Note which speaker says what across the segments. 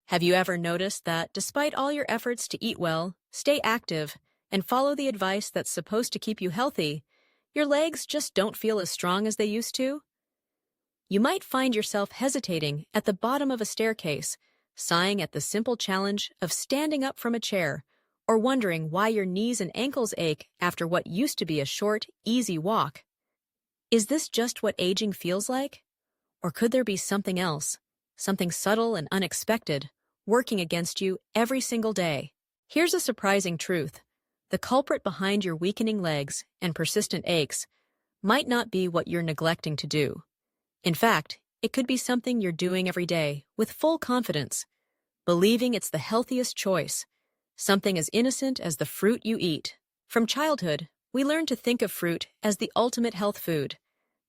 Speaker 1: Have you ever noticed that despite all your efforts to eat well, stay active, and follow the advice that's supposed to keep you healthy, your legs just don't feel as strong as they used to? You might find yourself hesitating at the bottom of a staircase, sighing at the simple challenge of standing up from a chair, or wondering why your knees and ankles ache after what used to be a short, easy walk. Is this just what aging feels like? Or could there be something else, something subtle and unexpected, working against you every single day? Here's a surprising truth. The culprit behind your weakening legs and persistent aches might not be what you're neglecting to do. In fact, it could be something you're doing every day with full confidence, believing it's the healthiest choice, something as innocent as the fruit you eat. From childhood, we learn to think of fruit as the ultimate health food,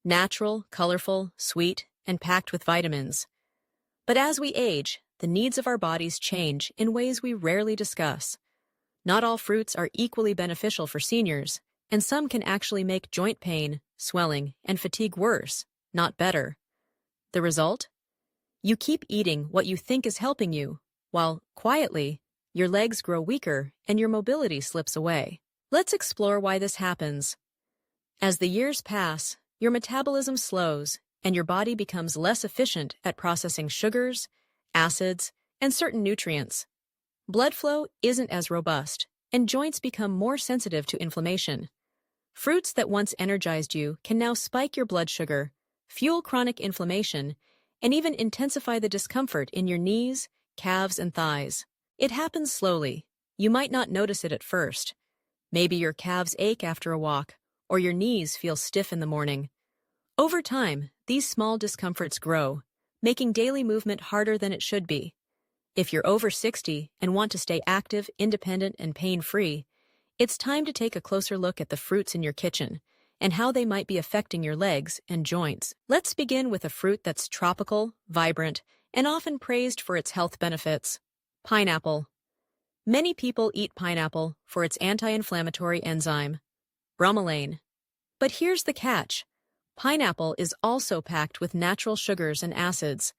Speaker 1: natural, colorful, sweet, and packed with vitamins. But as we age, the needs of our bodies change in ways we rarely discuss. Not all fruits are equally beneficial for seniors, and some can actually make joint pain, swelling, and fatigue worse, not better. The result? You keep eating what you think is helping you, while, quietly, your legs grow weaker and your mobility slips away. Let's explore why this happens. As the years pass, your metabolism slows, and your body becomes less efficient at processing sugars, acids, and certain nutrients. Blood flow isn't as robust, and joints become more sensitive to inflammation. Fruits that once energized you can now spike your blood sugar, fuel chronic inflammation, and even intensify the discomfort in your knees, calves, and thighs. It happens slowly. You might not notice it at first. Maybe your calves ache after a walk, or your knees feel stiff in the morning. Over time, these small discomforts grow, making daily movement harder than it should be. If you're over 60 and want to stay active, independent, and pain-free, it's time to take a closer look at the fruits in your kitchen and how they might be affecting your legs and joints. Let's begin with a fruit that's tropical, vibrant, and often praised for its health benefits: pineapple. Many people eat pineapple for its anti-inflammatory enzyme, bromelain. But here's the catch. Pineapple is also packed with natural sugars and acids.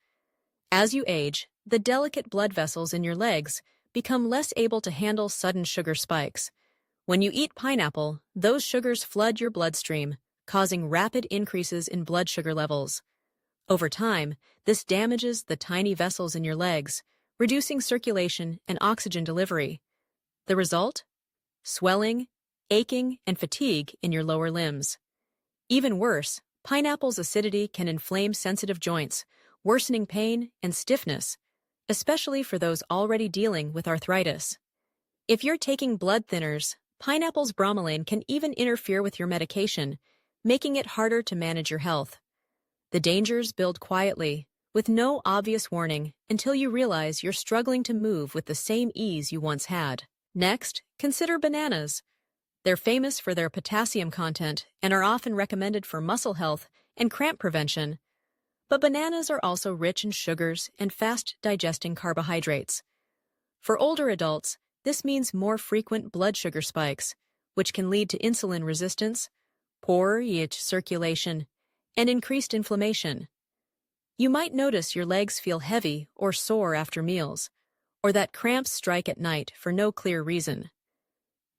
Speaker 1: As you age, the delicate blood vessels in your legs become less able to handle sudden sugar spikes. When you eat pineapple, those sugars flood your bloodstream, causing rapid increases in blood sugar levels. Over time, this damages the tiny vessels in your legs, reducing circulation and oxygen delivery. The result? Swelling, aching, and fatigue in your lower limbs. Even worse, pineapple's acidity can inflame sensitive joints, worsening pain and stiffness, especially for those already dealing with arthritis. If you're taking blood thinners, pineapple's bromelain can even interfere with your medication, making it harder to manage your health. The dangers build quietly, with no obvious warning, until you realize you're struggling to move with the same ease you once had. Next, consider bananas. They're famous for their potassium content and are often recommended for muscle health and cramp prevention. But bananas are also rich in sugars and fast-digesting carbohydrates. For older adults, this means more frequent blood sugar spikes, which can lead to insulin resistance, poorer circulation, and increased inflammation. You might notice your legs feel heavy or sore after meals, or that cramps strike at night for no clear reason.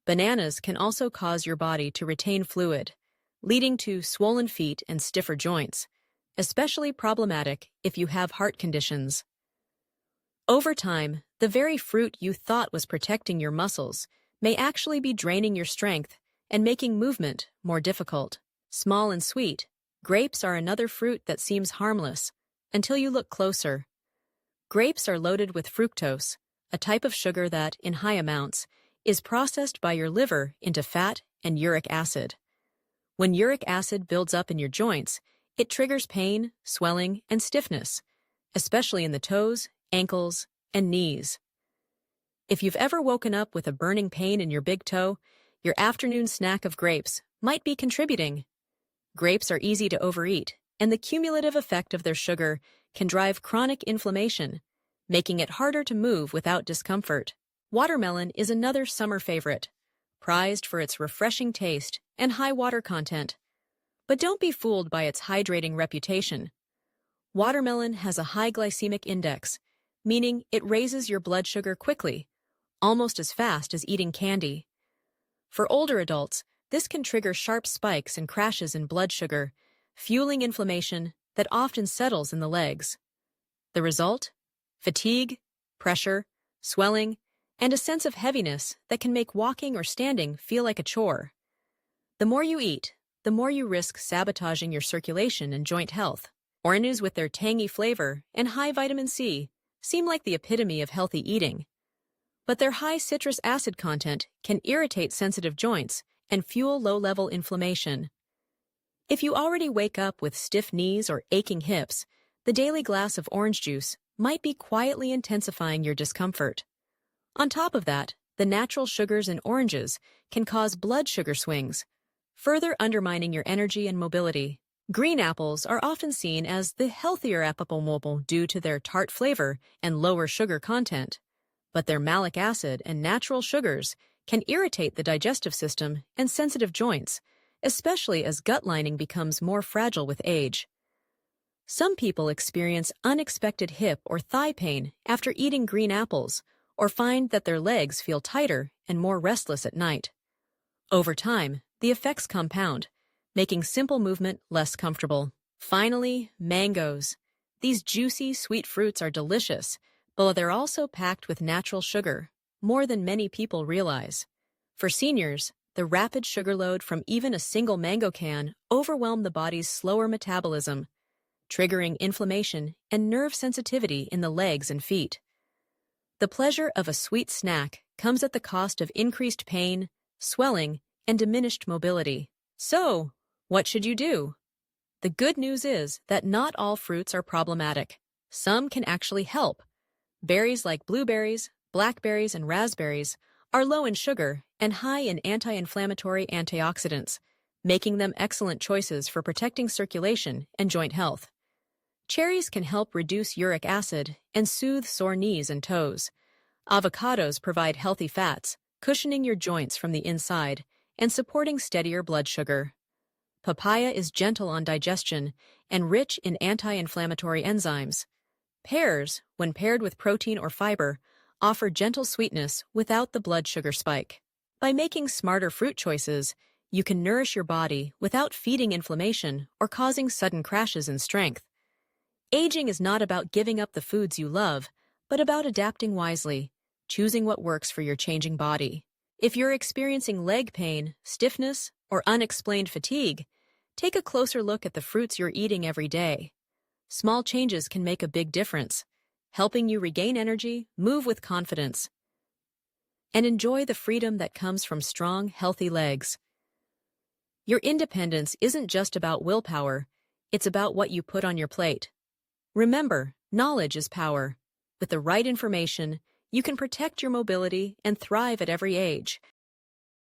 Speaker 1: Bananas can also cause your body to retain fluid, leading to swollen feet and stiffer joints, especially problematic if you have heart conditions. Over time, the very fruit you thought was protecting your muscles may actually be draining your strength and making movement more difficult. Small and sweet, grapes are another fruit that seems harmless until you look closer. Grapes are loaded with fructose, a type of sugar that, in high amounts, is processed by your liver into fat and uric acid. When uric acid builds up in your joints, it triggers pain, swelling, and stiffness, especially in the toes, ankles, and knees. If you've ever woken up with a burning pain in your big toe, your afternoon snack of grapes might be contributing. Grapes are easy to overeat, and the cumulative effect of their sugar can drive chronic inflammation, making it harder to move without discomfort. Watermelon is another summer favorite, prized for its refreshing taste and high water content. But don't be fooled by its hydrating reputation. Watermelon has a high glycemic index, meaning it raises your blood sugar quickly, almost as fast as eating candy. For older adults, this can trigger sharp spikes and crashes in blood sugar, fueling inflammation that often settles in the legs. The result? Fatigue, pressure, swelling, and a sense of heaviness that can make walking or standing feel like a chore. The more you eat, the more you risk sabotaging your circulation and joint health. Oranges, with their tangy flavor and high vitamin C, seem like the epitome of healthy eating. But their high citrus acid content can irritate sensitive joints and fuel low-level inflammation. If you already wake up with stiff knees or aching hips, the daily glass of orange juice might be quietly intensifying your discomfort. On top of that, the natural sugars in oranges can cause blood sugar swings, further undermining your energy and mobility. Green apples are often seen as the healthier apple due to their tart flavor and lower sugar content, but their malic acid and natural sugars can irritate the digestive system and sensitive joints, especially as gut lining becomes more fragile with age. Some people experience unexpected hip or thigh pain after eating green apples, or find that their legs feel tighter and more restless at night. Over time, the effects compound, making simple movement less comfortable. Finally, mangoes. These juicy, sweet fruits are delicious, but they're also packed with natural sugar, more than many people realize. For seniors, the rapid sugar load from even a single mango can overwhelm the body's slower metabolism, triggering inflammation and nerve sensitivity in the legs and feet. The pleasure of a sweet snack comes at the cost of increased pain, swelling, and diminished mobility. So, what should you do? The good news is that not all fruits are problematic. Some can actually help. Berries like blueberries, blackberries, and raspberries are low in sugar and high in anti-inflammatory antioxidants, making them excellent choices for protecting circulation and joint health. Cherries can help reduce uric acid and soothe sore knees and toes. Avocados provide healthy fats, cushioning your joints from the inside and supporting steadier blood sugar. Papaya is gentle on digestion and rich in anti-inflammatory enzymes. Pears, when paired with protein or fiber, offer gentle sweetness without the blood sugar spike. By making smarter fruit choices, you can nourish your body without feeding inflammation or causing sudden crashes in strength. Aging is not about giving up the foods you love, but about adapting wisely, choosing what works for your changing body. If you're experiencing leg pain, stiffness, or unexplained fatigue, take a closer look at the fruits you're eating every day. Small changes can make a big difference, helping you regain energy, move with confidence, and enjoy the freedom that comes from strong, healthy legs. Your independence isn't just about willpower, it's about what you put on your plate. Remember, knowledge is power. With the right information, you can protect your mobility and thrive at every age.